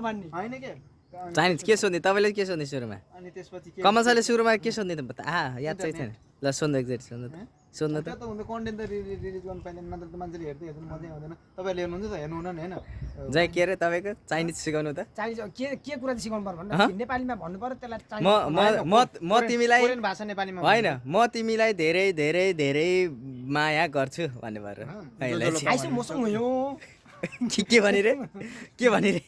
भन्ने हैन के चाइनिज के सोध्ने तपाईँले के सोध्ने सुरुमा अनि त्यसपछि के कमल सरले सुरुमा के सोध्ने त याद चाहिँ छैन ल सोध्नु एकचोटि सोध्नु त त्यो त हुन्छ कन्टेन्ट त रिलिज गर्नु पाइँदैन नत्र त मान्छेले हेर्दै हेर्दैन मजै आउँदैन तपाईँहरूले हेर्नुहुन्छ त हेर्नु हुन नि हैन जाइ के अरे तपाईँको चाइनिज सिकाउनु त चाइनिज के कुरा चाहिँ सिकाउनु पर्यो भन्नु नेपालीमा भन्नु पर्यो त्यसलाई म तिमीलाई कोरियन भाषा नेपालीमा होइन म तिमीलाई धेरै धेरै धेरै माया गर्छु भन्ने भएर आइसो मसँग यो के भने रे के भने रे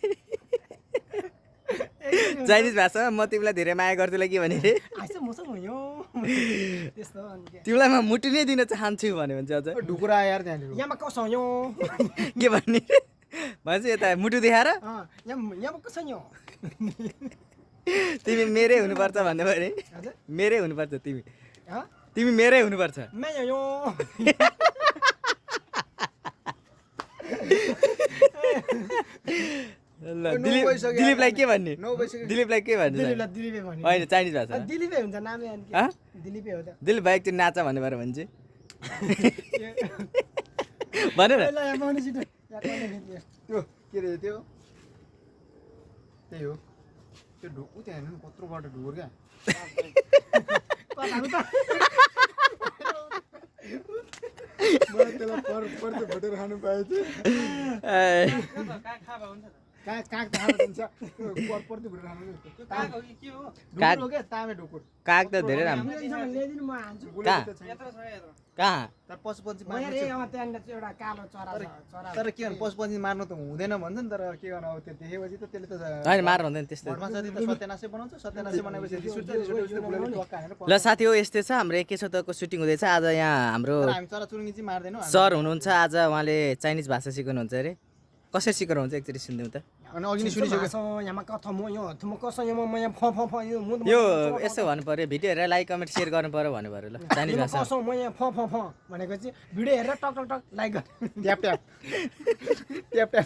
चाइनिज भाषामा म तिमीलाई धेरै माया गर्छुलाई के भने रे आइसो मसँग यो त्यस्तो अनि के तिमीलाई म मुटु नै दिन चाहन्छु भन्यो भने चाहिँ अझ ढुकुरा आएर त्यहाँनिर यामा कसो यो के भन्ने रे भनेपछि यता मुटु देखाएर यामा कसो यो तिमी मेरै हुनुपर्छ भन्ने भयो हजुर मेरै हुनुपर्छ तिमी ह तिमी मेरै हुनुपर्छ मैं यो ल दिलीपलाई के भन्ने दिलीपलाई के भन्ने दिलीपलाई दिलीपै भन्ने होइन चाइनिज भाषा दिलीपै हुन्छ नामै अनि हँ? के दिलीपै हो त दिलीप भाइ एकचोटि नाचा भन्ने भएर भन्छ भन्यो न ल यहाँ पाउने छिटो यहाँ पाउने भेट्यो त्यो के रे त्यो त्यही हो त्यो ढुकु त्यहाँ हेर्नु कत्रो बाटो ढुकुर क्या कताहरु त मलाई त्यसलाई पर्छ भोटेर खानु पाएछ काग त खानु दिन्छ पर्छ भोटेर खानु काग हो कि के हो काग ढुकुर हो क्या तामे ढुकुर काग त धेरै राम्रो ल्याइदिनु म हान्छु कहाँ तर पशुपन्छी म मार्नु यहाँ त्यहाँनिर चाहिँ एउटा कालो चरा छ चरा तर के गर्नु पशुपन्छी मार्नु त हुँदैन भन्छ नि तर के गर्नु अब त्यो देखेपछि त त्यसले त होइन मार्नु हुँदैन त्यस्तो घरमा साथी त सत्यानाशै बनाउँछ सत्यानाशै बनाएपछि रिस उठ्छ बुढाले टक्का हानेर ल साथी हो यस्तै छ हाम्रो 21 सतको सुटिङ हुँदैछ आज यहाँ हाम्रो तर हामी चरा चुरुङ्गी चाहिँ मार्दैनौँ सर हुनुहुन्छ आज उहाँले चाइनिज भाषा सिकाउनुहुन्छ अरे कसरी सिकाउनुहुन्छ एकचोटि सुनिदिउँ त अनि अघि नै सुनिसक्यो यामा कथा म यो म कसो यो म यहाँ फ फ फ यो म यो यसो भन्नु पर्यो भिडियो हेरेर लाइक कमेन्ट सेयर गर्नु पर्यो भन्नु पर्यो ल चाइनिज भाषा कसो म यहाँ फ फ फ भनेको चाहिँ भिडियो हेरेर टक टक टक लाइक गर ट्याप ट्याप ट्याप ट्याप